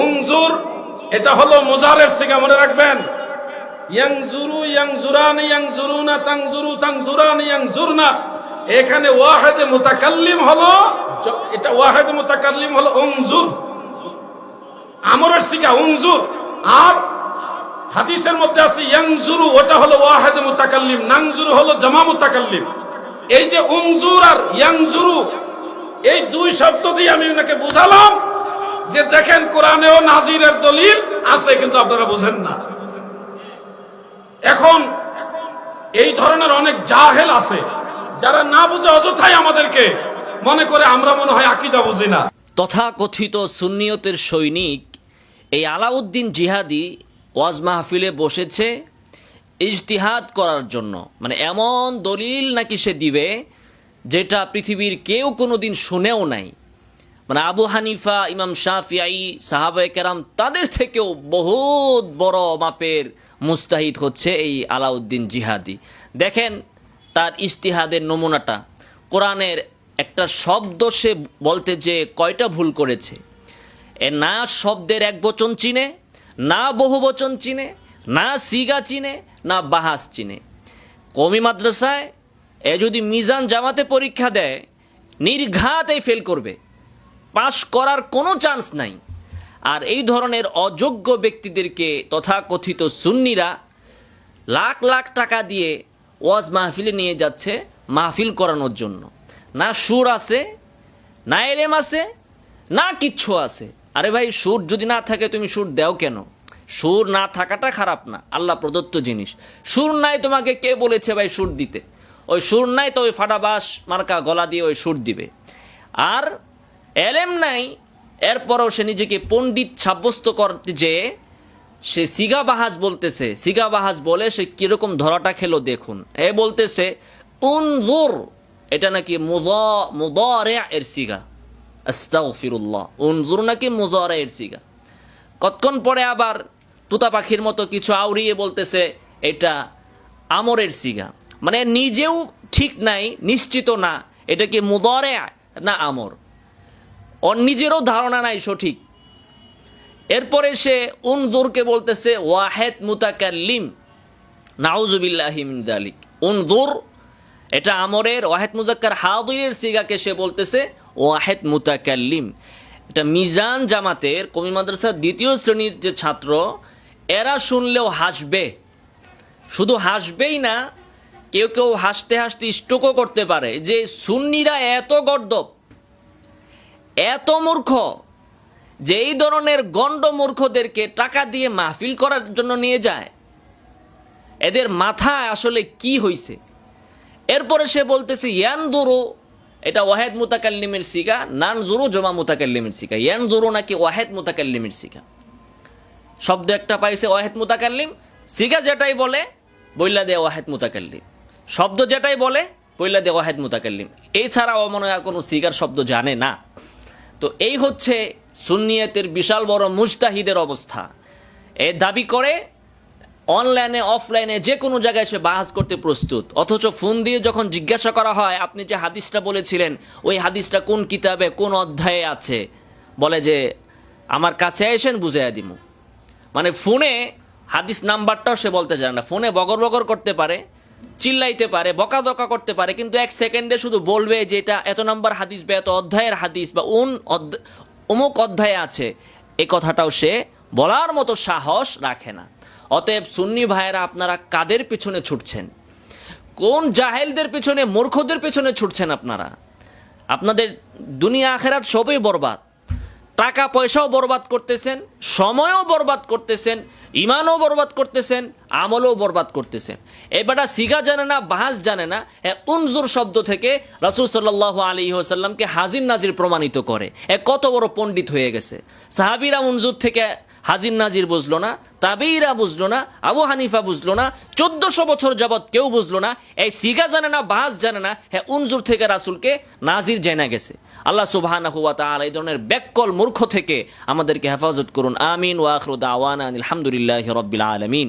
উনজুর এটা হলো মুজারের সিগা, মনে রাখবেন। ইয়াংজুরু ইয়াংজুরানি ইয়াংজুরুনা তাংজুরু তাংজুরানি ইয়াংজুরনা, এখানে ওয়াহিদে মুতাকাল্লিম হলো, এটা ওয়াহিদে মুতাকাল্লিম হলো উনজুর, আমরের সিগা উনজুর। আর হাদিসের মধ্যে আছে ইয়াংজুরু, ওটা হলো ওয়াহিদে মুতাকাল্লিম, নাংজুরু হলো জামা মুতাকাল্লিম। এই যে উনজুর আর ইয়াংজুরু, এই দুই শব্দ দিয়ে আমি ওনাকে বুঝালাম যে দেখেন কোরআনেও নাজিরের দলিল আছে, কিন্তু আপনারা বুঝেন না। এখন এই ধরনের অনেক জাহেল আছে যারা না বুঝে অযথাই আমাদেরকে মনে করে আমরা মনে হয় আকীদা বুঝি না। তথাকথিত সুন্নিয়তের সৈনিক এই আলাউদ্দিন জিহাদি ওয়াজ মাহফিলে বসেছে ইজতিহাদ করার জন্য, মানে এমন দলিল নাকি সে দিবে যেটা পৃথিবীর কেউ কোনোদিন শুনেও নাই। মানে আবু হানিফা, ইমাম শাফিঈ, সাহাবায়ে কেরাম তাদের থেকেও বহুত বড় মাপের মুস্তাহিদ হচ্ছে এই আলাউদ্দিন জিহাদি। দেখেন তার ইজতিহাদের নমুনাটা, কোরআনের একটা শব্দ সে বলতে যে কয়টা ভুল করেছে। এ না শব্দের এক বচন চিনে, না বহু বচন চিনে, না সিগা চিনে, না বাহাস চিনে। কওমি মাদ্রাসায় এ যদি মিজান জামাতে পরীক্ষা দেয় নির্ঘাতেই ফেল করবে, পাশ করার কোনো চান্স নাই। আর এই ধরনের অযোগ্য ব্যক্তিদেরকে তথাকথিত সুন্নিরা লাখ লাখ টাকা দিয়ে ওয়াজ মাহফিলে নিয়ে যাচ্ছে মাহফিল করানোর জন্য। না সুর আছে, না এলেম আছে, না কিচ্ছু আছে। আরে ভাই, সুর যদি না থাকে তুমি সুর দেও কেন? সুর না থাকাটা খারাপ না, আল্লাহ প্রদত্ত জিনিস। সুর নাই তোমাকে কে বলেছে ভাই সুর দিতে? ওই সুর নাই তো ওই ফাটাবাস মার্কা গলা দিয়ে ওই সুর দিবে। আর এলেম নাই, এরপরও সে নিজেকে পণ্ডিত সাব্যস্ত করতে যে সে সিগা বাহাজ বলতেছে। সিগা বাহাজ বলে সে কিরকম ধরাটা খেলো দেখুন। এ বলতেছে উনজুর, এটা নাকি মুদারে এর সিগা। আস্তাগফিরুল্লাহ, উনজুর নাকি মুদারে এর সিগা। কতক্ষণ পরে আবার তুতা পাখির মতো কিছু আউরিয়ে বলতেছে এটা আমরের সিগা। মানে নিজেও ঠিক নাই, নিশ্চিত না এটা কি মুদারে না আমর, ওর নিজেরও ধারণা নাই সঠিক। এরপরে সে উনজুরকে বলতেছে ওয়াহেদ মুতাকাল্লিম, নাউজুবিল্লাহি মিন যালিক। উনজুর এটা আমরের, ওয়াহেদ মুজাক্কার হাদিরের সিগাকে সে বলতেছে ওয়াহেদ মুতাকাল্লিম। এটা মিজান জামাতের কওমি মাদ্রাসার দ্বিতীয় শ্রেণীর যে ছাত্র, এরা শুনলেও হাসবে। শুধু হাসবেই না, কেউ কেউ হাসতে হাসতে স্ট্রোকও করতে পারে যে সুন্নিরা এত গর্দব, এত মূর্খ যে এই ধরনের গণ্ড মূর্খদেরকে টাকা দিয়ে মাহফিল করার জন্য নিয়ে যায়। এদের মাথায় আসলে কি হইছে? এরপরে সে বলতেছে ইয়ানজুরু, এটা ওয়াহেদ মুতাকাল্লিমের সিগা, নানজুরু জমা মুতাকাল্লিমের সিগা। ইয়ানজুরু নাকি ওয়াহেদ মুতাকাল্লিমের সিগা। শব্দ একটা পাইছে ওয়াহেদ মুতাকাল্লিম, সিগা যেটাই বলে বইলা দে ওয়াহেদ মুতাকাল্লিম, শব্দ যেটাই বলে বইলা দে ওয়াহেদ মুতাকাল্লিম। এছাড়াও মনে হয় কোনো সিগার শব্দ জানে না। তো এই হচ্ছে সুন্নিয়তের বিশাল বড় মুজতাহিদের অবস্থা। এ দাবি করে অনলাইনে অফলাইনে যে কোনো জায়গায় সে বাহাস করতে প্রস্তুত, অথচ ফোন দিয়ে যখন জিজ্ঞাসা করা হয় আপনি যে হাদিসটা বলেছিলেন ওই হাদিসটা কোন কিতাবে কোন অধ্যায়ে আছে, বলে যে আমার কাছে এসেন বুঝাইয়া দিমু। মানে ফোনে হাদিস নাম্বারটাও সে বলতে জানে না। ফোনে বগর বগর করতে পারে, চিল্লাইতে পারে, বকাদকা করতে পারে, কিন্তু এক সেকেন্ডে শুধু বলবে যে এটা এত নম্বর হাদিস বা এত অধ্যায়ের হাদিস বা অমুক অধ্যায়ে আছে, এই কথাটাও সে বলার মতো সাহস রাখে না। অতএব সুন্নি ভাইয়েরা, আপনারা কাদের পিছনে ছুটছেন? কোন জাহেলদের পিছনে, মূর্খদের পিছনে ছুটছেন আপনারা? আপনাদের দুনিয়া আখেরাত সবই বরবাদ। টাকা পয়সাও বরবাদ করতেছেন, সময়ও বরবাদ করতেছেন, ইমানও বরবাদ করতেছেন, আমলও বরবাদ করতেছেন। এবারটা সিগা জানে না, বাহাস জানে না। উনজুর শব্দ থেকে রাসূল সাল্লাল্লাহু আলাইহি ওয়াসাল্লামকে হাজির নাজির প্রমাণিত করে। কত বড় পণ্ডিত হয়ে গেছে। সাহাবীরা উনজুর থেকে হাজির নাজির বুঝলো না, তাবেঈরা বুঝলো না, আবু হানিফা বুঝলো না, 1400 বছর যাবৎ কেউ বুঝলো না। এই সিগা জানে না, বাহাস জানে না, উনজুর থেকে রাসূলকে নাজির জেনে গেছে। আল্লাহ সুবহানাহু ওয়া তাআলা এই ধরনের ব্যাককল মূর্খ থেকে আমাদেরকে হেফাজত করুন। আমিন ওয়া আখিরু দাওয়ানা আলহামদুলিল্লাহি রাব্বিল আলামিন।